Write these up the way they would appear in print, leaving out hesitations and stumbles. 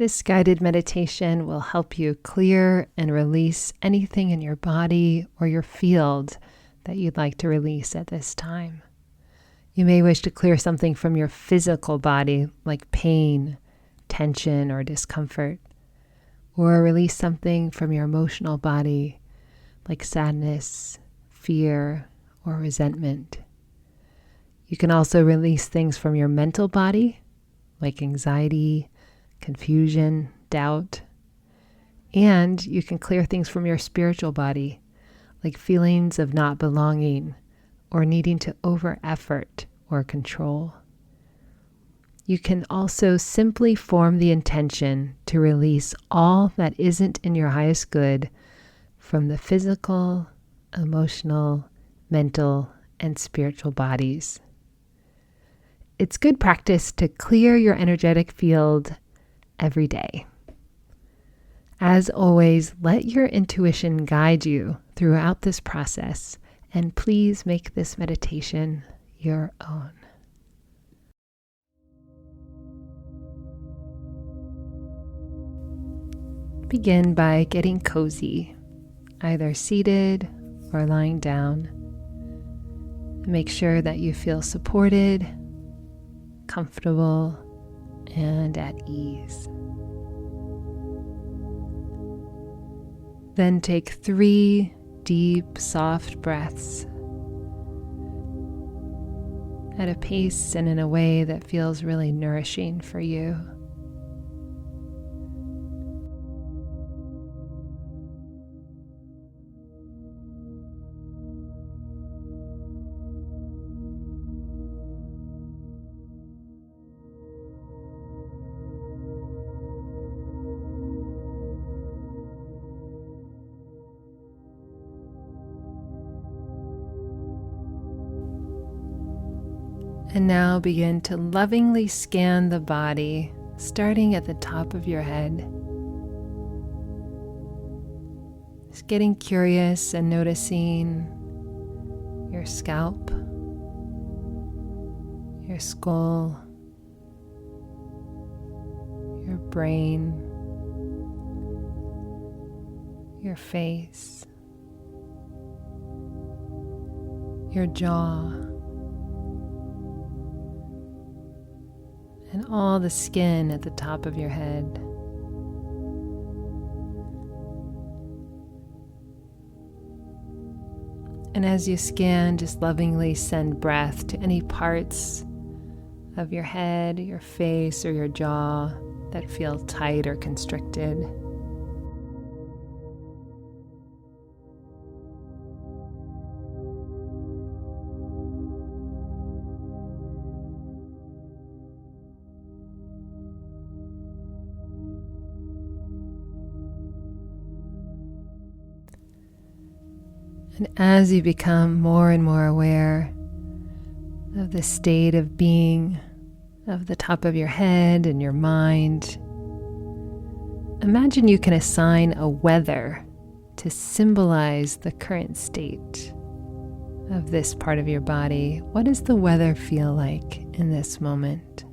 This guided meditation will help you clear and release anything in your body or your field that you'd like to release at this time. You may wish to clear something from your physical body, like pain, tension, or discomfort, or release something from your emotional body, like sadness, fear, or resentment. You can also release things from your mental body, like anxiety, confusion, doubt. And you can clear things from your spiritual body, like feelings of not belonging or needing to over-effort or control. You can also simply form the intention to release all that isn't in your highest good from the physical, emotional, mental, and spiritual bodies. It's good practice to clear your energetic field every day. As always, let your intuition guide you throughout this process, and please make this meditation your own. Begin by getting cozy, either seated or lying down. Make sure that you feel supported, comfortable, and at ease. Then take 3 deep, soft breaths at a pace and in a way that feels really nourishing for you. And now begin to lovingly scan the body, starting at the top of your head. Just getting curious and noticing your scalp, your skull, your brain, your face, your jaw, and all the skin at the top of your head. And as you scan, just lovingly send breath to any parts of your head, your face, or your jaw that feel tight or constricted. And as you become more and more aware of the state of being of the top of your head and your mind, imagine you can assign a weather to symbolize the current state of this part of your body. What does the weather feel like in this moment?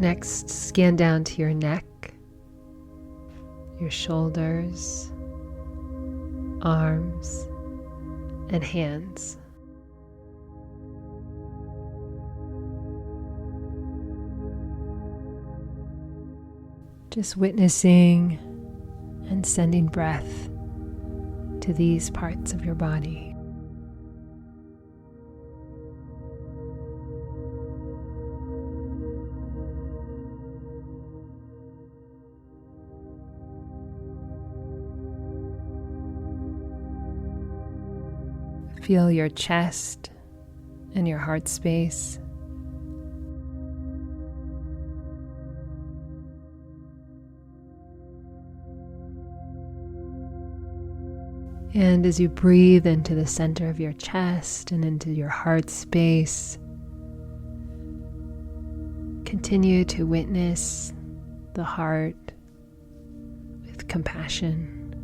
Next, scan down to your neck, your shoulders, arms, and hands. Just witnessing and sending breath to these parts of your body. Feel your chest and your heart space. And as you breathe into the center of your chest and into your heart space, Continue to witness the heart with compassion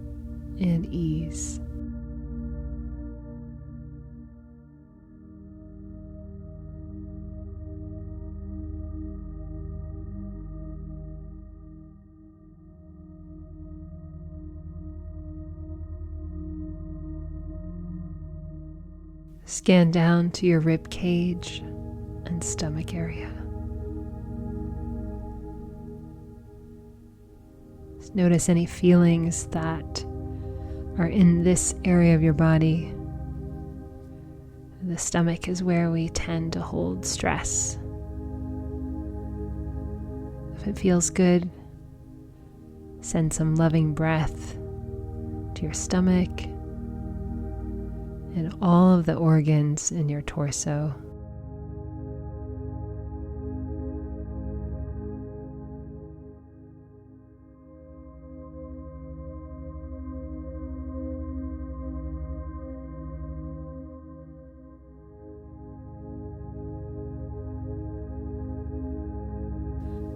and ease. Scan down to your rib cage and stomach area. Notice any feelings that are in this area of your body. The stomach is where we tend to hold stress. If it feels good, send some loving breath to your stomach and all of the organs in your torso.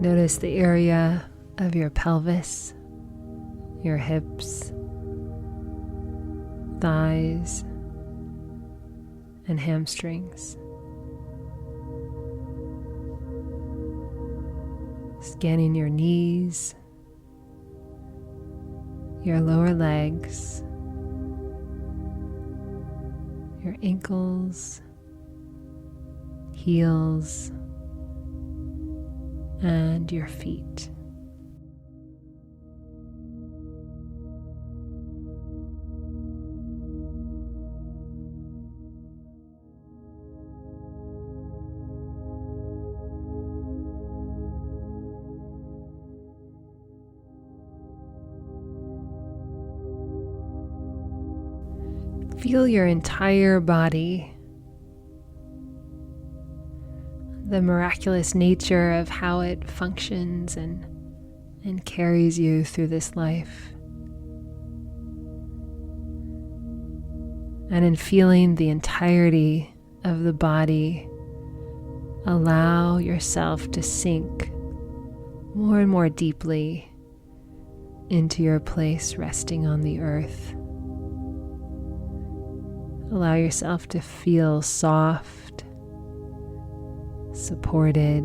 Notice the area of your pelvis, your hips, thighs, and hamstrings. Scanning your knees, your lower legs, your ankles, heels, and your feet. Feel your entire body, the miraculous nature of how it functions and carries you through this life. And in feeling the entirety of the body, allow yourself to sink more and more deeply into your place resting on the earth. Allow yourself to feel soft, supported,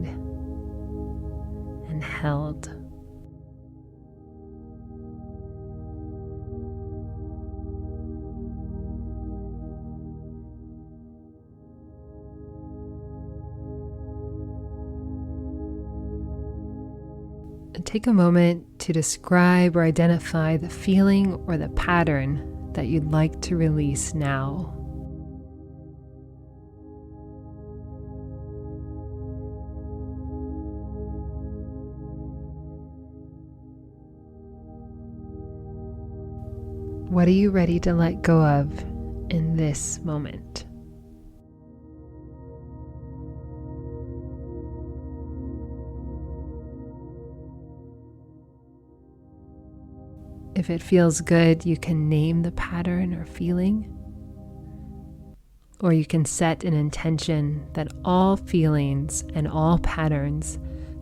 and held. And take a moment to describe or identify the feeling or the pattern that you'd like to release now. What are you ready to let go of in this moment? If it feels good, you can name the pattern or feeling, or you can set an intention that all feelings and all patterns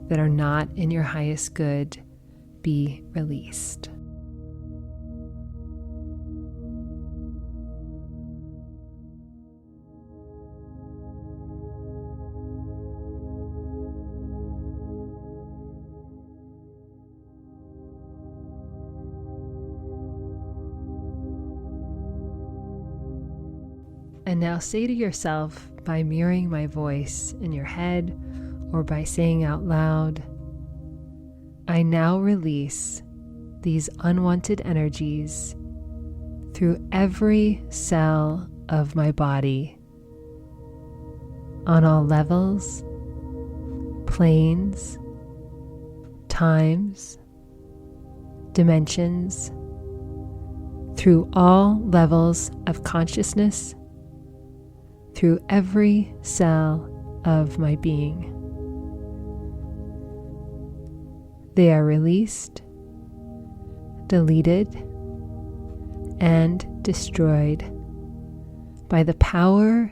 that are not in your highest good be released. And now say to yourself, by mirroring my voice in your head or by saying out loud, I now release these unwanted energies through every cell of my body, on all levels, planes, times, dimensions, through all levels of consciousness, through every cell of my being. They are released, deleted, and destroyed by the power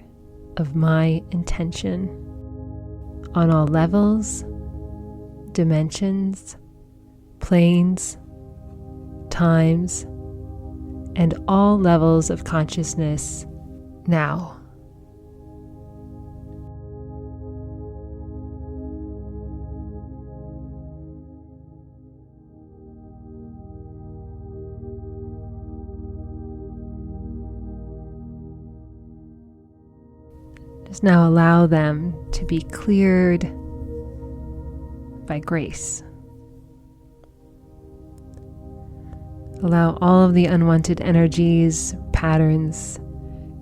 of my intention on all levels, dimensions, planes, times, and all levels of consciousness now. Just now allow them to be cleared by grace. Allow all of the unwanted energies, patterns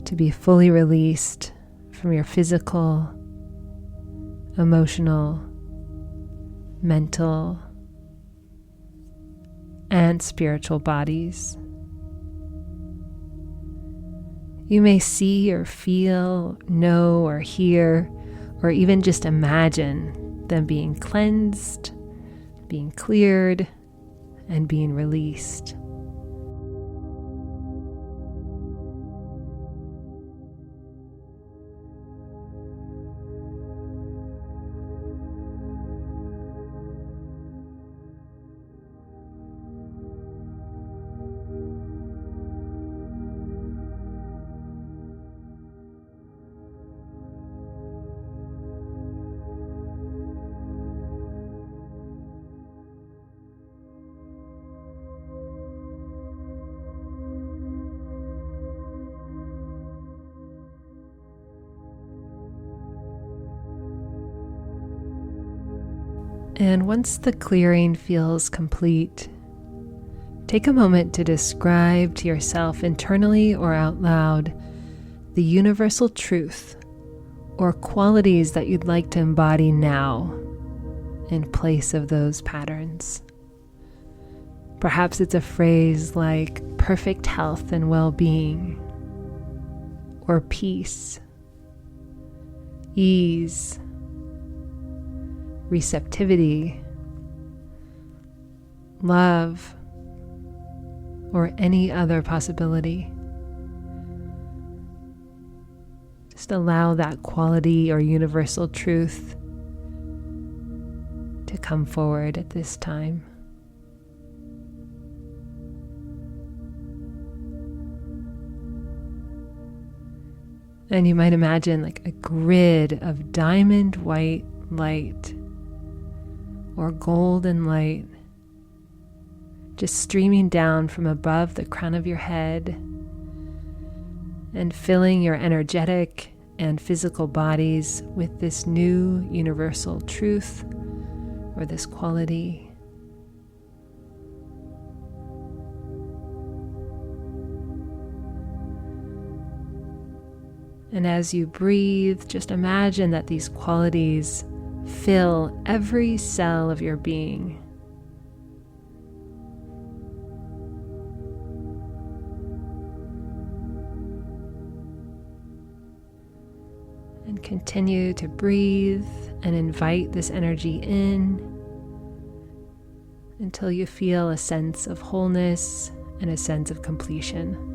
to be fully released from your physical, emotional, mental, and spiritual bodies. You may see or feel, know or hear, or even just imagine them being cleansed, being cleared, and being released. And once the clearing feels complete, take a moment to describe to yourself internally or out loud the universal truth or qualities that you'd like to embody now in place of those patterns. Perhaps it's a phrase like perfect health and well-being, or peace, ease, receptivity, love, or any other possibility. Just allow that quality or universal truth to come forward at this time. And you might imagine like a grid of diamond white light or golden light just streaming down from above the crown of your head and filling your energetic and physical bodies with this new universal truth or this quality. And as you breathe, just imagine that these qualities fill every cell of your being. And continue to breathe and invite this energy in until you feel a sense of wholeness and a sense of completion.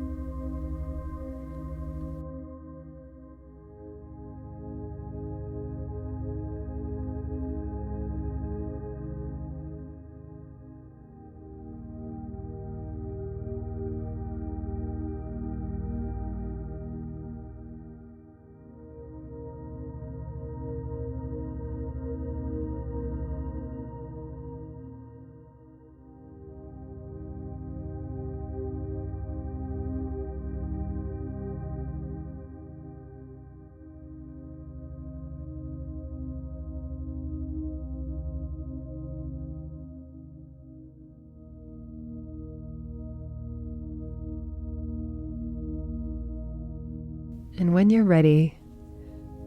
And when you're ready,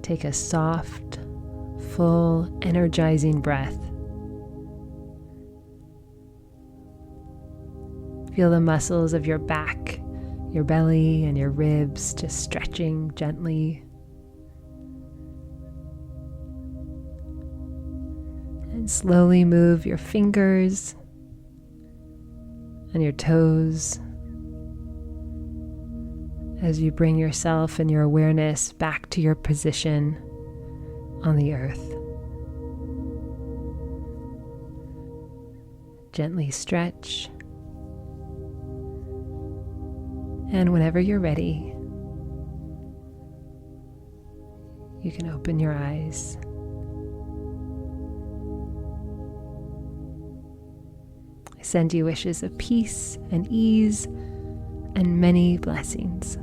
take a soft, full, energizing breath. Feel the muscles of your back, your belly, and your ribs just stretching gently. And slowly move your fingers and your toes as you bring yourself and your awareness back to your position on the earth. Gently stretch. And whenever you're ready, you can open your eyes. I send you wishes of peace and ease and many blessings.